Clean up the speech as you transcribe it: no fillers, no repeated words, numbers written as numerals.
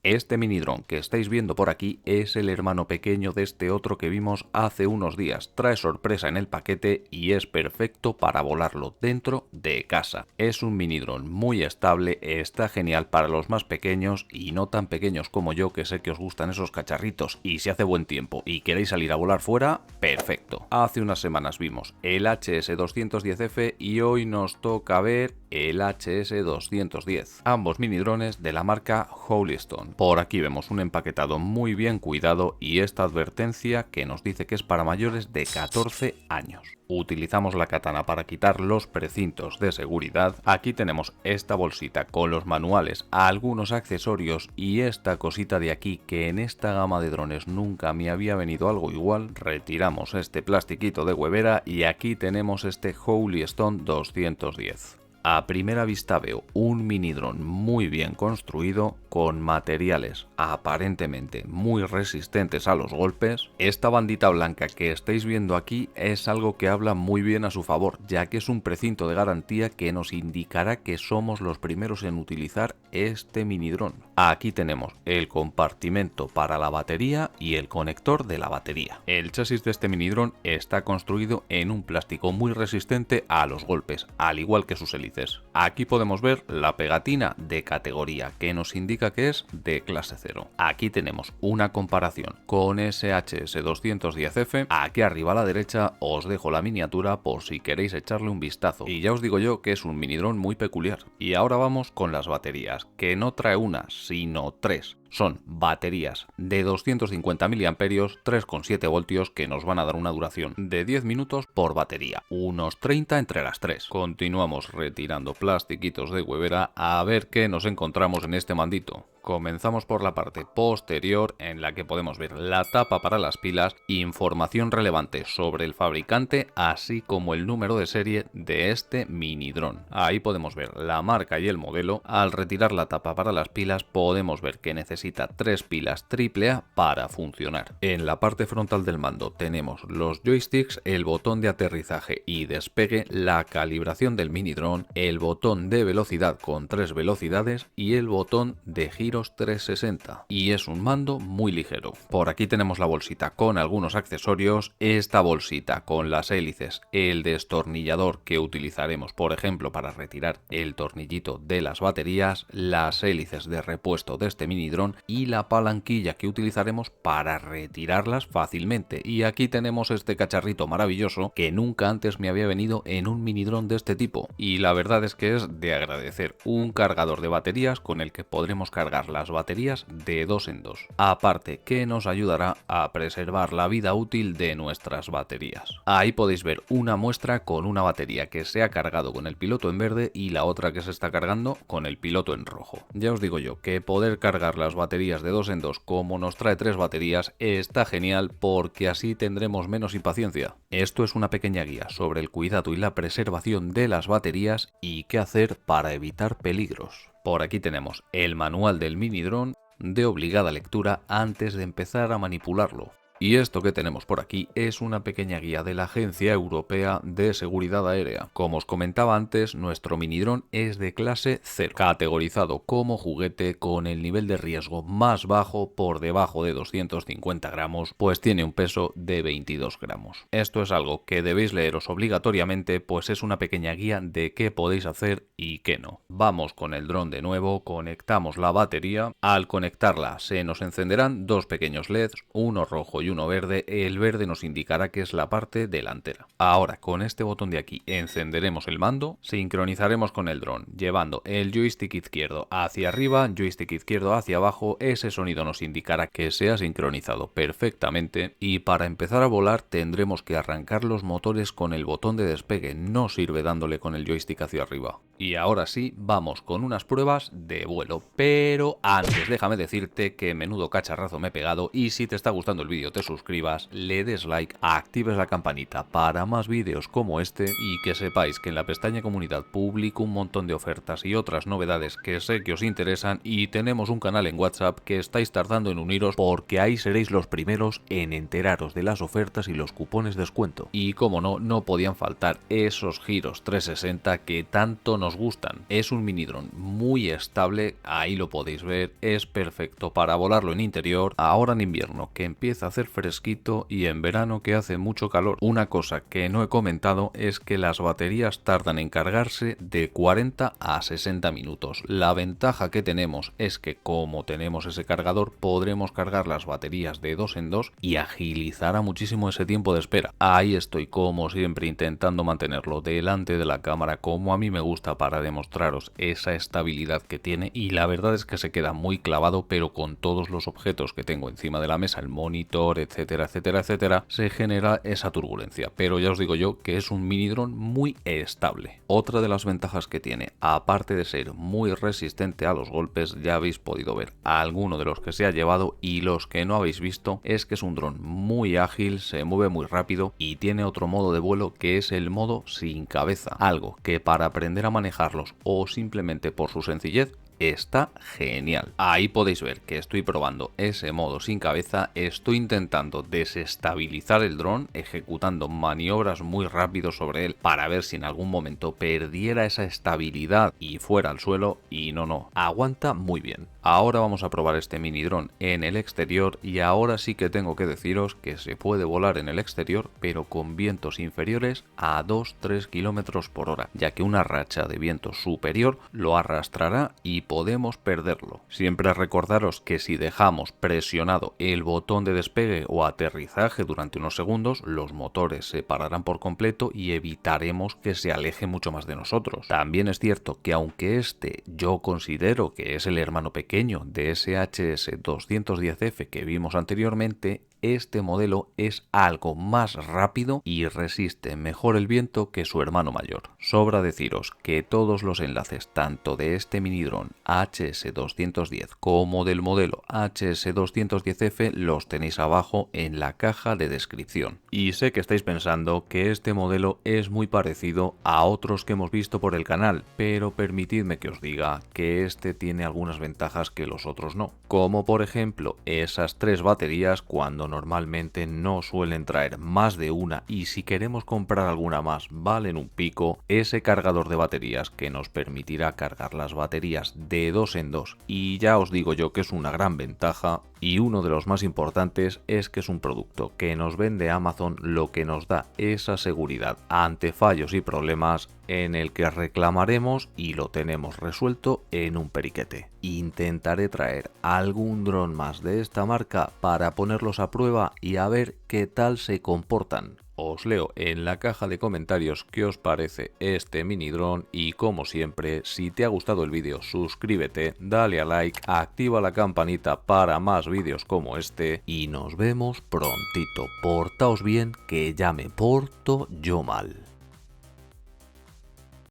Este mini dron que estáis viendo por aquí es el hermano pequeño de este otro que vimos hace unos días. Trae sorpresa en el paquete y es perfecto para volarlo dentro de casa. Es un mini dron muy estable, está genial para los más pequeños y no tan pequeños como yo, que sé que os gustan esos cacharritos, y si hace buen tiempo y queréis salir a volar fuera, perfecto. Hace unas semanas vimos el HS210F y hoy nos toca ver el HS210, ambos mini drones de la marca Holystone. Por aquí vemos un empaquetado muy bien cuidado y esta advertencia que nos dice que es para mayores de 14 años. Utilizamos la katana para quitar los precintos de seguridad. Aquí tenemos esta bolsita con los manuales, algunos accesorios y esta cosita de aquí que en esta gama de drones nunca me había venido algo igual. Retiramos este plastiquito de huevera y aquí tenemos este Holystone 210. A primera vista veo un mini dron muy bien construido, con materiales aparentemente muy resistentes a los golpes. Esta bandita blanca que estáis viendo aquí es algo que habla muy bien a su favor, ya que es un precinto de garantía que nos indicará que somos los primeros en utilizar este mini dron. Aquí tenemos el compartimento para la batería y el conector de la batería. El chasis de este mini dron está construido en un plástico muy resistente a los golpes, al igual que sus hélices. Aquí podemos ver la pegatina de categoría que nos indica que es de clase 0. Aquí tenemos una comparación con HS210F. Aquí arriba a la derecha os dejo la miniatura por si queréis echarle un vistazo. Y ya os digo yo que es un mini dron muy peculiar. Y ahora vamos con las baterías, que no trae una, sino 3. Son baterías de 250 mAh, 3,7 voltios, que nos van a dar una duración de 10 minutos por batería, unos 30 entre las 3. Continuamos retirando plastiquitos de huevera a ver qué nos encontramos en este mandito. Comenzamos por la parte posterior, en la que podemos ver la tapa para las pilas, información relevante sobre el fabricante, así como el número de serie de este mini dron. Ahí podemos ver la marca y el modelo. Al retirar la tapa para las pilas podemos ver que necesita 3 pilas AAA para funcionar. En la parte frontal del mando tenemos los joysticks, el botón de aterrizaje y despegue, la calibración del mini dron, el botón de velocidad con 3 velocidades y el botón de giros 360, y es un mando muy ligero. Por aquí tenemos la bolsita con algunos accesorios, esta bolsita con las hélices, el destornillador que utilizaremos por ejemplo para retirar el tornillito de las baterías, las hélices de repuesto de este mini dron y la palanquilla que utilizaremos para retirarlas fácilmente. Y aquí tenemos este cacharrito maravilloso que nunca antes me había venido en un mini dron de este tipo, y la verdad es que es de agradecer. Un cargador de baterías con el que podremos cargar las baterías de 2 en 2, aparte que nos ayudará a preservar la vida útil de nuestras baterías. Ahí podéis ver una muestra con una batería que se ha cargado con el piloto en verde y la otra que se está cargando con el piloto en rojo. Ya os digo yo que poder cargar las baterías de 2 en 2 como nos trae 3 baterías está genial, porque así tendremos menos impaciencia. Esto es una pequeña guía sobre el cuidado y la preservación de las baterías y qué hacer para evitar peligros. Por aquí tenemos el manual del mini dron, de obligada lectura antes de empezar a manipularlo. Y esto que tenemos por aquí es una pequeña guía de la Agencia Europea de Seguridad Aérea. Como os comentaba antes, nuestro mini dron es de clase 0, categorizado como juguete con el nivel de riesgo más bajo, por debajo de 250 gramos, pues tiene un peso de 22 gramos. Esto es algo que debéis leeros obligatoriamente, pues es una pequeña guía de qué podéis hacer y qué no. Vamos con el dron de nuevo, conectamos la batería. Al conectarla se nos encenderán 2 pequeños LEDs, uno rojo y uno verde. El verde nos indicará que es la parte delantera. Ahora con este botón de aquí encenderemos el mando, sincronizaremos con el dron llevando el joystick izquierdo hacia arriba, joystick izquierdo hacia abajo. Ese sonido nos indicará que se ha sincronizado perfectamente, y para empezar a volar tendremos que arrancar los motores con el botón de despegue, no sirve dándole con el joystick hacia arriba. Y ahora sí, vamos con unas pruebas de vuelo, pero antes déjame decirte que menudo cacharrazo me he pegado, y si te está gustando el vídeo te suscribas, le des like, actives la campanita para más vídeos como este, y que sepáis que en la pestaña comunidad publico un montón de ofertas y otras novedades que sé que os interesan, y tenemos un canal en WhatsApp que estáis tardando en uniros, porque ahí seréis los primeros en enteraros de las ofertas y los cupones de descuento. Y como no, no podían faltar esos giros 360 que tanto nos nos gustan. Es un mini dron muy estable, ahí lo podéis ver, es perfecto para volarlo en interior, ahora en invierno que empieza a hacer fresquito y en verano que hace mucho calor. Una cosa que no he comentado es que las baterías tardan en cargarse de 40 a 60 minutos. La ventaja que tenemos es que como tenemos ese cargador podremos cargar las baterías de 2 en 2 y agilizará muchísimo ese tiempo de espera. Ahí estoy como siempre intentando mantenerlo delante de la cámara como a mí me gusta para demostraros esa estabilidad que tiene, y la verdad es que se queda muy clavado, pero con todos los objetos que tengo encima de la mesa, el monitor, etcétera, etcétera, etcétera, se genera esa turbulencia. Pero ya os digo yo que es un mini dron muy estable. Otra de las ventajas que tiene, aparte de ser muy resistente a los golpes, ya habéis podido ver alguno de los que se ha llevado, y los que no habéis visto es que es un dron muy ágil, se mueve muy rápido y tiene otro modo de vuelo que es el modo sin cabeza, algo que para aprender a manejarlos o simplemente por su sencillez está genial. Ahí podéis ver que estoy probando ese modo sin cabeza, estoy intentando desestabilizar el dron, ejecutando maniobras muy rápido sobre él para ver si en algún momento perdiera esa estabilidad y fuera al suelo, y no, aguanta muy bien. Ahora vamos a probar este mini dron en el exterior, y ahora sí que tengo que deciros que se puede volar en el exterior, pero con vientos inferiores a 2-3 km por hora, ya que una racha de viento superior lo arrastrará y podemos perderlo. Siempre recordaros que si dejamos presionado el botón de despegue o aterrizaje durante unos segundos, los motores se pararán por completo y evitaremos que se aleje mucho más de nosotros. También es cierto que aunque este yo considero que es el hermano pequeño de ese HS210F que vimos anteriormente, este modelo es algo más rápido y resiste mejor el viento que su hermano mayor. Sobra deciros que todos los enlaces tanto de este mini dron HS210 como del modelo HS210F los tenéis abajo en la caja de descripción. Y sé que estáis pensando que este modelo es muy parecido a otros que hemos visto por el canal, pero permitidme que os diga que este tiene algunas ventajas que los otros no, como por ejemplo esas 3 baterías cuando normalmente no suelen traer más de una, y si queremos comprar alguna más valen un pico. Ese cargador de baterías que nos permitirá cargar las baterías de 2 en 2, y ya os digo yo que es una gran ventaja. Y uno de los más importantes es que es un producto que nos vende Amazon, lo que nos da esa seguridad ante fallos y problemas, en el que reclamaremos y lo tenemos resuelto en un periquete. Intentaré traer algún dron más de esta marca para ponerlos a prueba y a ver qué tal se comportan. Os leo en la caja de comentarios qué os parece este mini dron, y como siempre, si te ha gustado el vídeo suscríbete, dale a like, activa la campanita para más vídeos como este, y nos vemos prontito. Portaos bien, que ya me porto yo mal.